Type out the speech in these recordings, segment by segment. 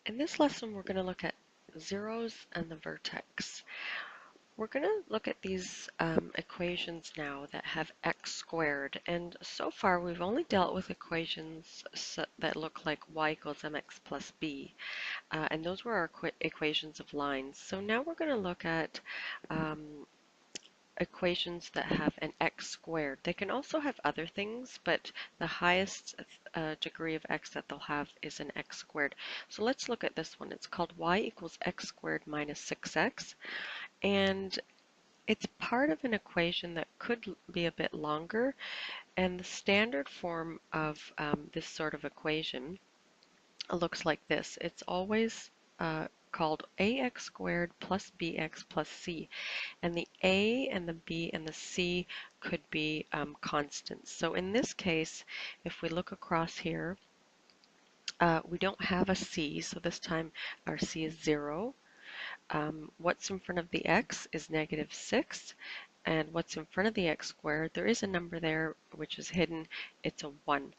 In this lesson, we're going to look at zeros and the vertex. We're going to look at these equations now that have x squared, and so far we've only dealt with equations that look like y equals mx plus b, and those were our equations of lines. So now we're going to look at equations that have an x squared. They can also have other things, but the highest degree of x that they'll have is an x squared. So let's look at this one. It's called y equals x squared minus 6x, and it's part of an equation that could be a bit longer, and the standard form of this sort of equation looks like this. It's always called ax squared plus bx plus c. And the a and the b and the c could be constants. So in this case, if we look across here, we don't have a c, so this time our c is 0. What's in front of the x is negative 6, and what's in front of the x squared, there is a number there which is hidden, it's a 1.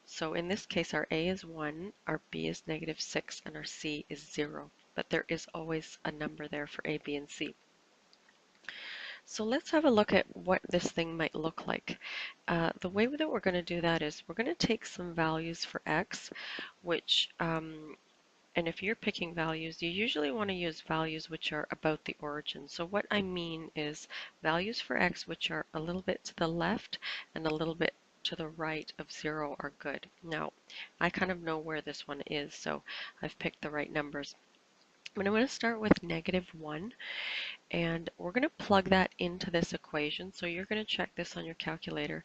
So in this case, our a is 1, our b is negative 6, and our c is 0. But there is always a number there for a, b, and c. So let's have a look at what this thing might look like. The way that we're going to do that is we're going to take some values for x, which, and if you're picking values, you usually want to use values which are about the origin. So what I mean is values for x which are a little bit to the left and a little bit to the right of 0 are good. Now, I kind of know where this one is, so I've picked the right numbers. But I'm going to start with negative 1. And we're going to plug that into this equation. So you're going to check this on your calculator.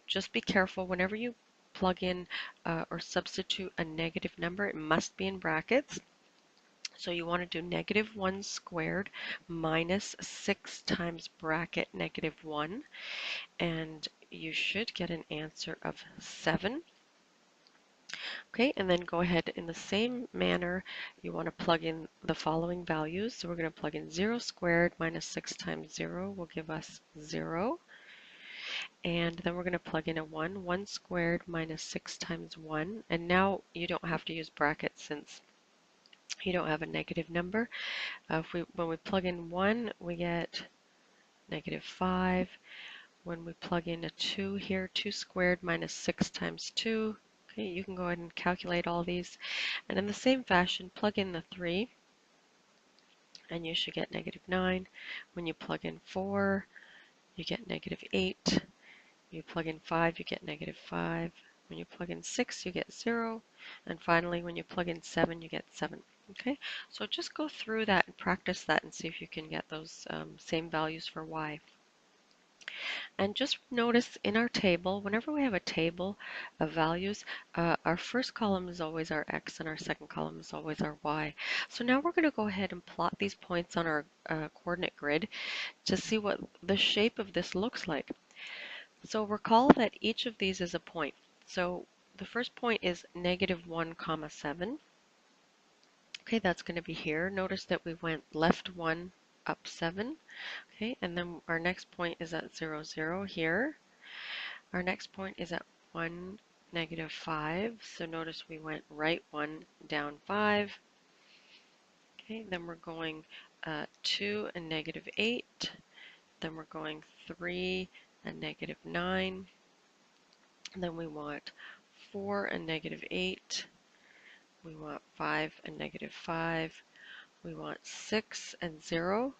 Just be careful whenever you plug in or substitute a negative number, it must be in brackets. So you want to do negative 1 squared minus 6 times bracket negative 1. And you should get an answer of 7. Okay, and then go ahead in the same manner, you want to plug in the following values. So we're going to plug in 0 squared minus 6 times 0 will give us 0. And then we're going to plug in a 1. 1 squared minus 6 times 1. And now you don't have to use brackets since you don't have a negative number. When we plug in 1, we get negative 5. When we plug in a 2 here, 2 squared minus 6 times 2. Okay, you can go ahead and calculate all these. And in the same fashion, plug in the 3, and you should get negative 9. When you plug in 4, you get negative 8. You plug in 5, you get negative 5. When you plug in 6, you get 0. And finally, when you plug in 7, you get 7. Okay, so just go through that and practice that and see if you can get those same values for y. And just notice in our table, whenever we have a table of values, our first column is always our x and our second column is always our y. So now we're going to go ahead and plot these points on our coordinate grid to see what the shape of this looks like. So recall that each of these is a point. So the first point is negative 1 comma 7. Okay, that's going to be here. Notice that we went left 1, up 7. Okay, and then our next point is at 0, 0 here. Our next point is at 1, negative 5. So notice we went right 1, down 5. Okay, then we're going 2 and negative 8. Then we're going 3 and negative 9. And then we want 4 and negative 8. We want 5 and negative 5. We want 6 and 0.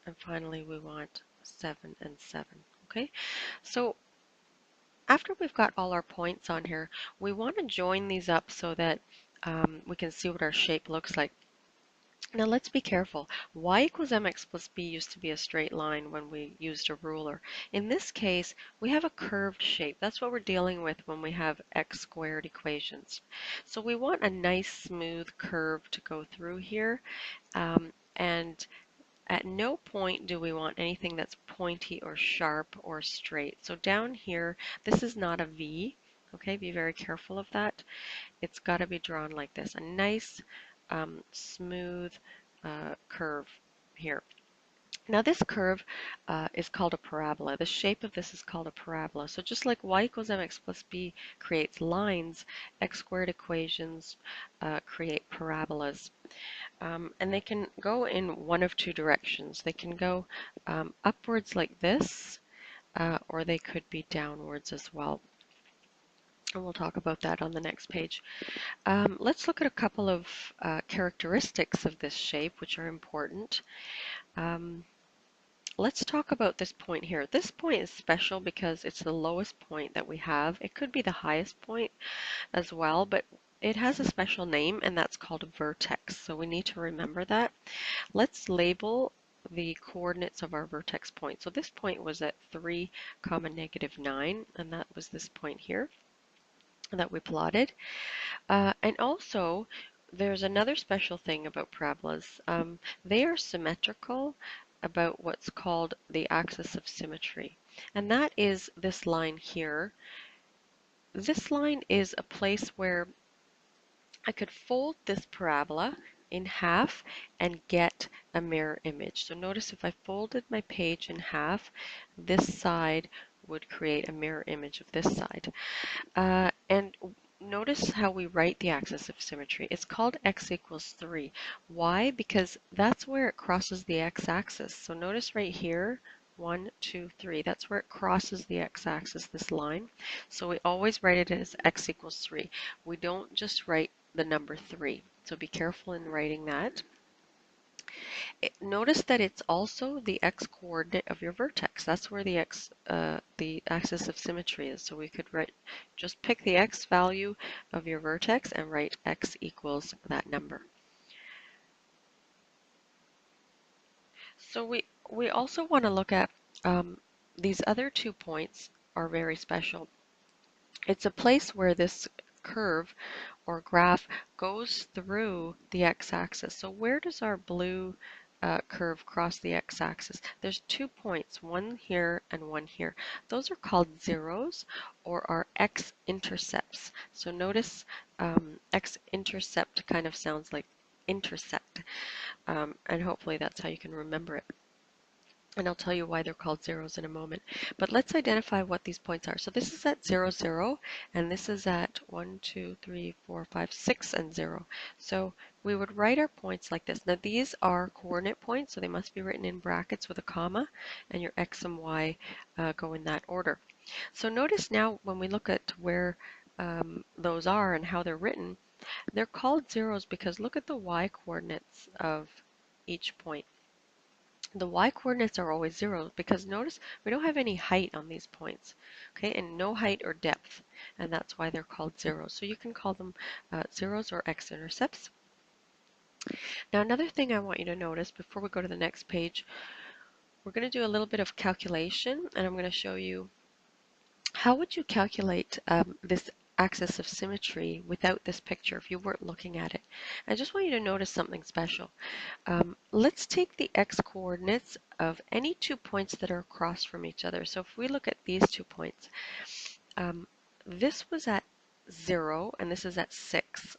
And finally, we want 7 and 7. Okay, so after we've got all our points on here, we want to join these up so that we can see what our shape looks like. Now let's be careful. Y equals mx plus b used to be a straight line when we used a ruler. In this case, we have a curved shape. That's what we're dealing with when we have x squared equations. So we want a nice smooth curve to go through here. And at no point do we want anything that's pointy or sharp or straight. So down here, this is not a V. Okay, be very careful of that. It's got to be drawn like this, a nice smooth curve here. Now this curve is called a parabola. The shape of this is called a parabola. So just like y equals mx plus b creates lines, x squared equations create parabolas. And they can go in one of two directions. They can go upwards like this, or they could be downwards as well. And we'll talk about that on the next page. Let's look at a couple of characteristics of this shape, which are important. Let's talk about this point here. This point is special because it's the lowest point that we have. It could be the highest point as well, but it has a special name, and that's called a vertex. So we need to remember that. Let's label the coordinates of our vertex point. So this point was at 3, -9, and that was this point here that we plotted. And also, there's another special thing about parabolas. They are symmetrical about what's called the axis of symmetry. And that is this line here. This line is a place where I could fold this parabola in half and get a mirror image. So notice if I folded my page in half, this side would create a mirror image of this side. And notice how we write the axis of symmetry. It's called x equals 3. Why? Because that's where it crosses the x-axis. So notice right here, 1, 2, 3. That's where it crosses the x-axis, this line. So we always write it as x equals 3. We don't just write the number 3. So be careful in writing that. Notice that it's also the x-coordinate of your vertex. That's where the axis of symmetry is. So we could write, just pick the x value of your vertex and write x equals that number. So we also want to look at these other 2 points are very special. It's a place where this curve or graph goes through the x-axis. So where does our blue curve cross the x-axis? There's 2 points, one here and one here. Those are called zeros, or our x-intercepts. So notice x-intercept kind of sounds like intersect, and hopefully that's how you can remember it. And I'll tell you why they're called zeros in a moment. But let's identify what these points are. So this is at 0, 0, and this is at 1, 2, 3, 4, 5, 6, and 0. So we would write our points like this. Now these are coordinate points, so they must be written in brackets with a comma, and your x and y go in that order. So notice now when we look at where those are and how they're written, they're called zeros because look at the y coordinates of each point. The y coordinates are always 0 because notice we don't have any height on these points, okay, and no height or depth, and that's why they're called zeros. So you can call them zeros or x-intercepts. Now another thing I want you to notice before we go to the next page, we're going to do a little bit of calculation, and I'm going to show you how would you calculate this axis of symmetry without this picture if you weren't looking at it. I just want you to notice something special. Let's take the x-coordinates of any 2 points that are across from each other. So if we look at these 2 points, this was at 0 and this is at 6,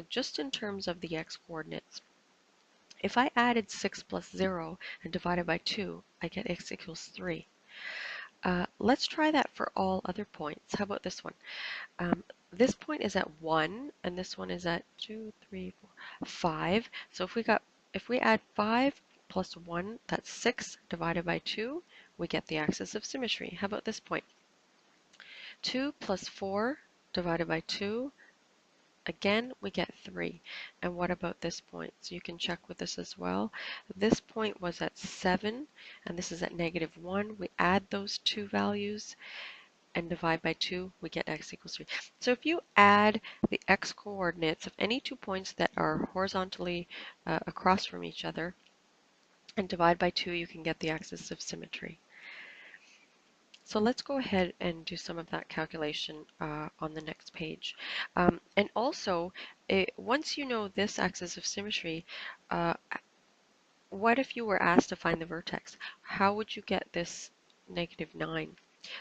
just in terms of the x-coordinates. If I added 6 plus 0 and divided by 2, I get x equals 3. Let's try that for all other points. How about this one? This point is at 1, and this one is at 2, 3, 4, 5. So if we add 5 plus 1, that's 6 divided by 2, we get the axis of symmetry. How about this point? 2 plus 4 divided by 2, again, we get 3. And what about this point? So you can check with this as well. This point was at 7, and this is at -1. We add those 2 values and divide by 2, we get x equals 3. So if you add the x coordinates of any 2 points that are horizontally across from each other and divide by 2, you can get the axis of symmetry. So let's go ahead and do some of that calculation on the next page. And also, once you know this axis of symmetry, what if you were asked to find the vertex? How would you get this -9?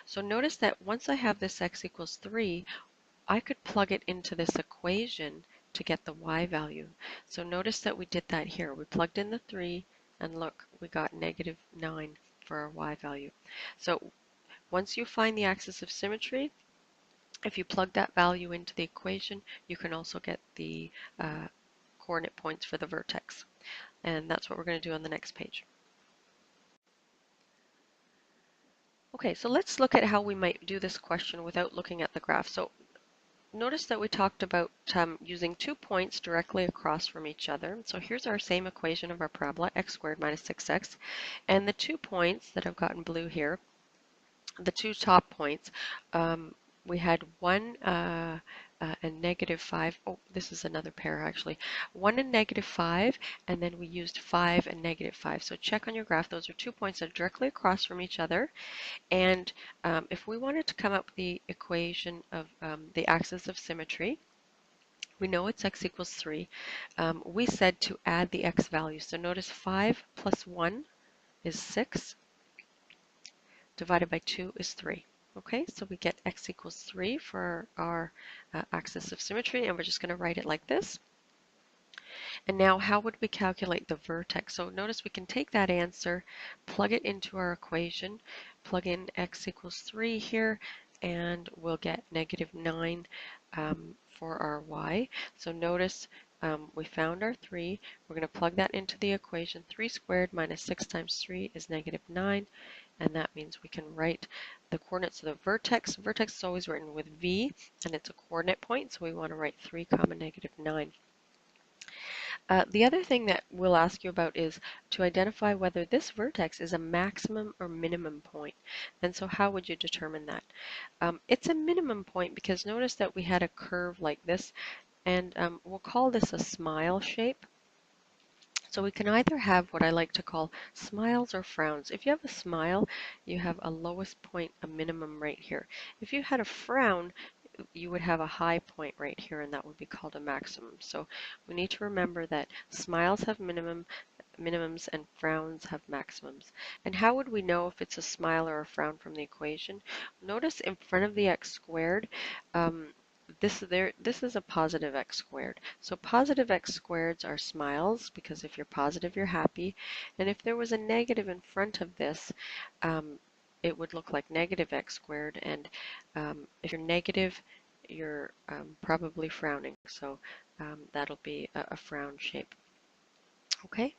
So notice that once I have this x equals 3, I could plug it into this equation to get the y value. So notice that we did that here. We plugged in the 3 And look, we got -9 for our y value. So once you find the axis of symmetry, if you plug that value into the equation, you can also get the coordinate points for the vertex. And that's what we're going to do on the next page. Okay, so let's look at how we might do this question without looking at the graph. So notice that we talked about using 2 points directly across from each other. So here's our same equation of our parabola, x squared minus 6x. And the 2 points that I've got in blue here, the 2 top points, we had 1 and -5. Oh, this is another pair actually. 1 and -5, and then we used 5 and -5. So check on your graph. Those are 2 points that are directly across from each other. And if we wanted to come up with the equation of the axis of symmetry, we know it's x equals 3. We said to add the x value. So notice 5 plus 1 is 6, divided by 2 is 3. Okay, so we get x equals 3 for our axis of symmetry, and we're just going to write it like this. And now how would we calculate the vertex? So notice we can take that answer, plug it into our equation, plug in x equals 3 here, and we'll get -9 for our y. So notice we found our 3. We're going to plug that into the equation. 3 squared minus 6 times 3 is -9. And that means we can write the coordinates of the vertex. Vertex is always written with v, and it's a coordinate point, so we want to write 3 comma -9. The other thing that we'll ask you about is to identify whether this vertex is a maximum or minimum point. And so how would you determine that? It's a minimum point because notice that we had a curve like this, and we'll call this a smile shape. So we can either have what I like to call smiles or frowns. If you have a smile, you have a lowest point, a minimum right here. If you had a frown, you would have a high point right here, and that would be called a maximum. So we need to remember that smiles have minimums and frowns have maximums. And how would we know if it's a smile or a frown from the equation? Notice in front of the x squared, this is a positive x squared. So positive x squareds are smiles, because if you're positive, you're happy. And if there was a negative in front of this, it would look like negative x squared. And if you're negative, you're probably frowning. So that'll be a frown shape. Okay.